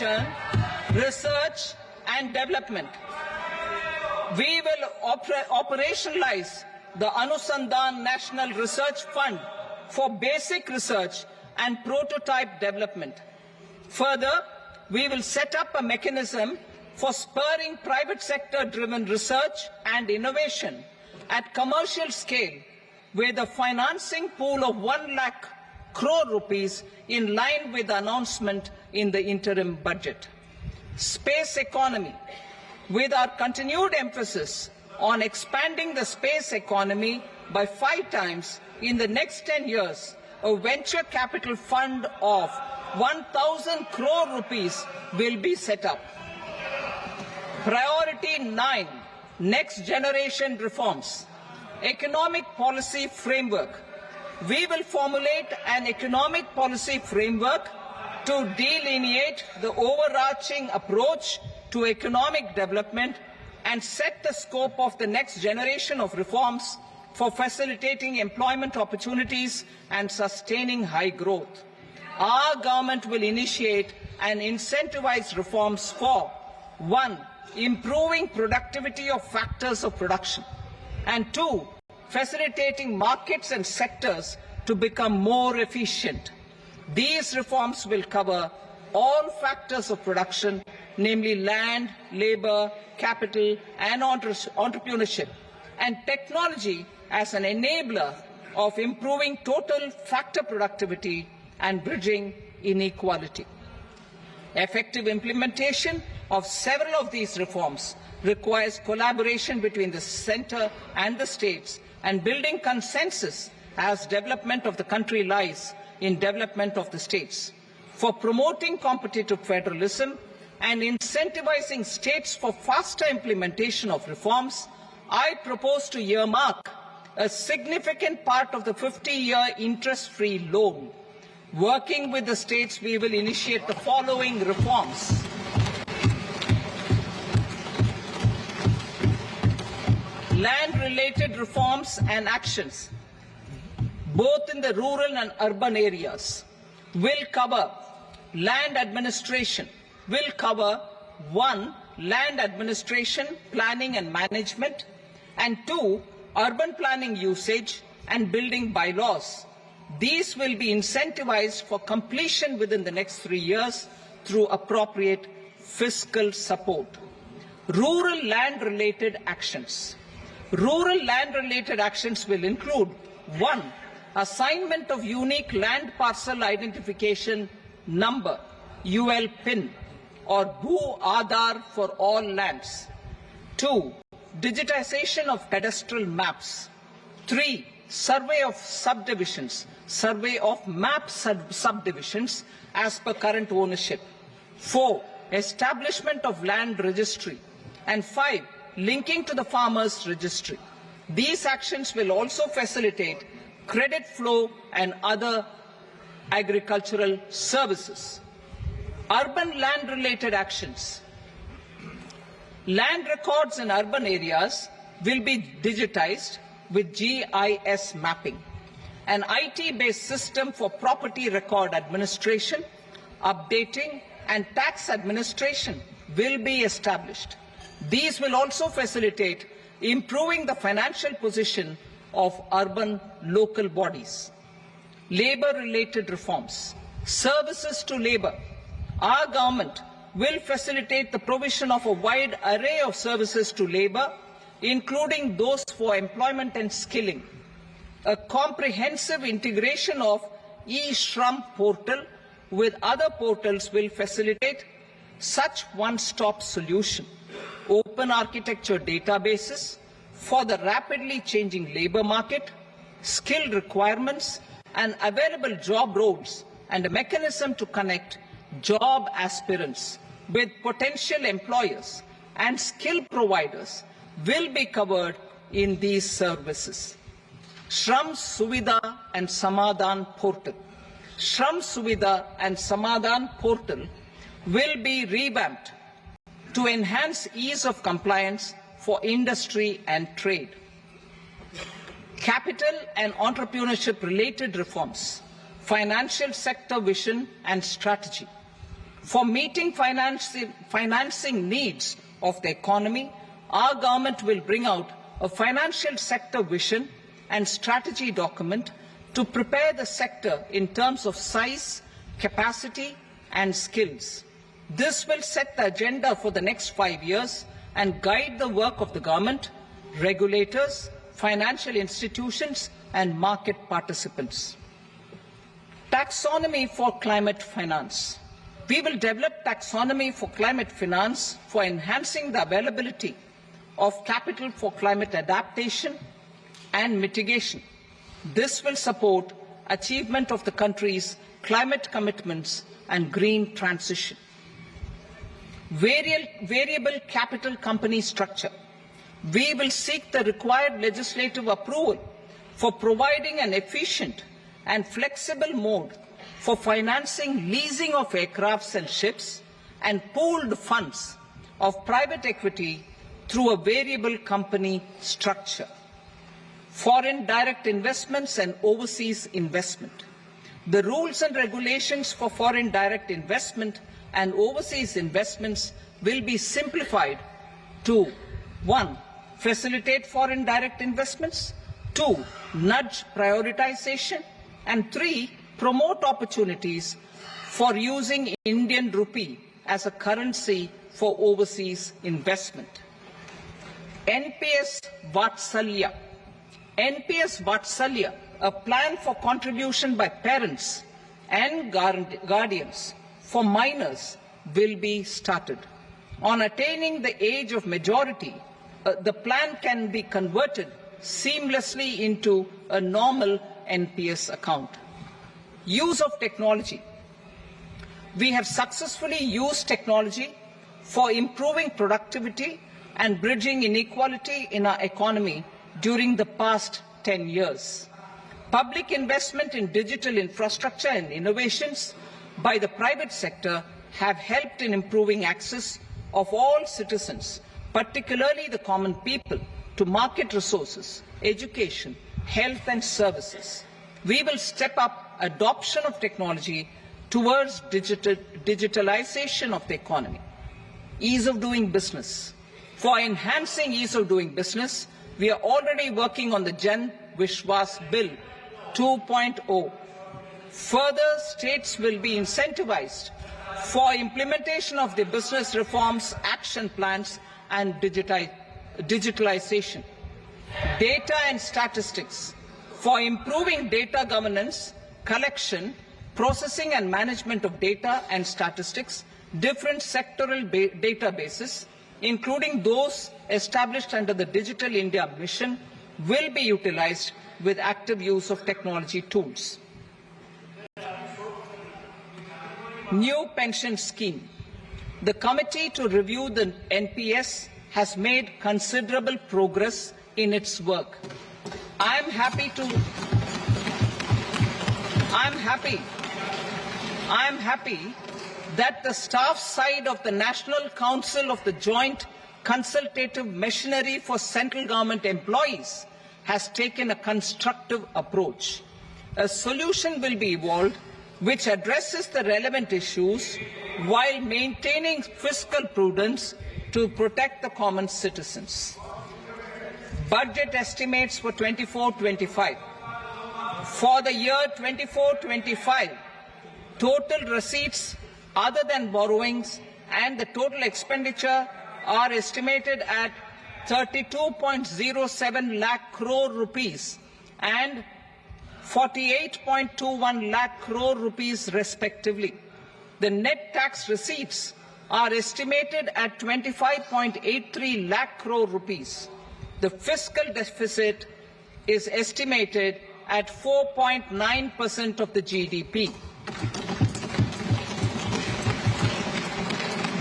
innovation, research and development. We will operationalize the Anusandhan National Research Fund for basic research and prototype development. Further, we will set up a mechanism for spurring private sector-driven research and innovation at commercial scale, with a financing pool of 1 lakh crore rupees in line with the announcement in the interim budget. Space economy. With our continued emphasis on expanding the space economy by 5 times in the next 10 years, a venture capital fund of 1,000 crore rupees will be set up. Priority 9, next generation reforms. Economic policy framework. We will formulate an economic policy framework to delineate the overarching approach to economic development and set the scope of the next generation of reforms for facilitating employment opportunities and sustaining high growth. Our government will initiate and incentivize reforms for 1. Improving productivity of factors of production, and 2. Facilitating markets and sectors to become more efficient. These reforms will cover all factors of production, namely land, labor, capital and entrepreneurship, and technology as an enabler of improving total factor productivity and bridging inequality. Effective implementation of several of these reforms requires collaboration between the centre and the states, and building consensus as development of the country lies in development of the states. For promoting competitive federalism and incentivizing states for faster implementation of reforms, I propose to earmark a significant part of the 50-year interest-free loan. Working with the states, we will initiate the following reforms. Land-related reforms and actions, both in the rural and urban areas, will cover land administration, will cover 1. Land administration, planning and management, and 2. Urban planning usage and building bylaws. These will be incentivized for completion within the next 3 years through appropriate fiscal support. Rural land-related actions. Rural land-related actions will include 1. Assignment of unique land parcel identification number, UL PIN, or Bhu Aadhaar for all lands. 2. Digitization of cadastral maps. 3. Survey of subdivisions, survey of map subdivisions as per current ownership. 4. Establishment of land registry. And 5. Linking to the farmers registry. These actions will also facilitate credit flow and other agricultural services. Urban land-related actions. Land records in urban areas will be digitized with GIS mapping. An IT-based system for property record administration, updating and tax administration will be established. These will also facilitate improving the financial position of urban local bodies. Labor-related reforms. Services to labor. Our government will facilitate the provision of a wide array of services to labor, including those for employment and skilling. A comprehensive integration of e-Shram portal with other portals will facilitate such one-stop solution. Open architecture databases for the rapidly changing labor market, skill requirements and available job roles, and a mechanism to connect job aspirants with potential employers and skill providers will be covered in these services. Shram Suvidha and Samadhan portal. Shram Suvidha and Samadhan portal will be revamped to enhance ease of compliance for industry and trade. Capital and entrepreneurship related reforms, financial sector vision and strategy. For meeting financing needs of the economy, our government will bring out a financial sector vision and strategy document to prepare the sector in terms of size, capacity and skills. This will set the agenda for the next 5 years and guide the work of the government, regulators, financial institutions and market participants. Taxonomy for climate finance. We will develop taxonomy for climate finance for enhancing the availability of capital for climate adaptation and mitigation. This will support achievement of the country's climate commitments and green transition. Variable capital company structure. We will seek the required legislative approval for providing an efficient and flexible mode for financing leasing of aircrafts and ships and pooled funds of private equity through a variable company structure. Foreign direct investments and overseas investment. The rules and regulations for foreign direct investment and overseas investments will be simplified to 1. Facilitate foreign direct investments, 2. Nudge prioritization, and 3. Promote opportunities for using Indian rupee as a currency for overseas investment. NPS Vatsalya. NPS Vatsalya, a plan for contribution by parents and guardians for minors, will be started. On attaining the age of majority, the plan can be converted seamlessly into a normal NPS account. Use of technology. We have successfully used technology for improving productivity and bridging inequality in our economy during the past 10 years. Public investment in digital infrastructure and innovations by the private sector have helped in improving access of all citizens, particularly the common people, to market resources, education, health and services. We will step up adoption of technology towards digitalization of the economy. Ease of doing business. For enhancing ease of doing business, we are already working on the Jan Vishwas Bill 2.0. Further, states will be incentivized for implementation of the business reforms, action plans and digitalization. Data and statistics. For improving data governance, collection, processing and management of data and statistics, different sectoral databases, including those established under the Digital India Mission, will be utilized with active use of technology tools. New pension scheme. The committee to review the NPS has made considerable progress in its work. I am happy that the staff side of the National Council of the Joint Consultative Machinery for Central Government Employees has taken a constructive approach. A solution will be evolved which addresses the relevant issues while maintaining fiscal prudence to protect the common citizens. Budget estimates for 24-25. For the year 24-25, total receipts other than borrowings and the total expenditure are estimated at 32.07 lakh crore rupees and 48.21 lakh crore rupees respectively. The net tax receipts are estimated at 25.83 lakh crore rupees. The fiscal deficit is estimated at 4.9% of the GDP.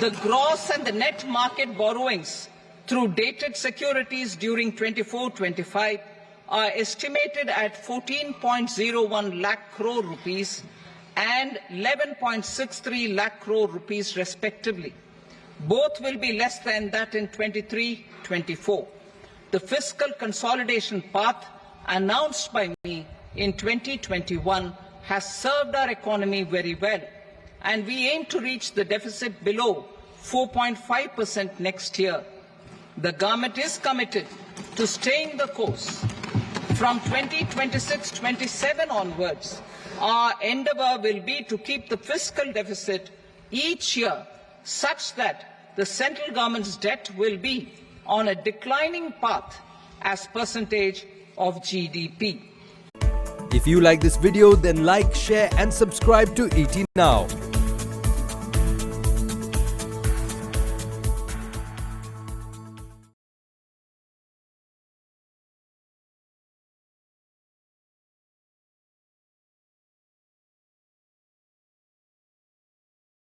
The gross and the net market borrowings through dated securities during 24-25 are estimated at 14.01 lakh crore rupees and 11.63 lakh crore rupees respectively. Both will be less than that in 23-24. The fiscal consolidation path announced by me in 2021 has served our economy very well. and we aim to reach the deficit below 4.5% next year. The government is committed to staying the course. From 2026-27 onwards, our endeavour will be to keep the fiscal deficit each year such that the central government's debt will be on a declining path as percentage of GDP. If you like this video, then like, share and subscribe to ET Now.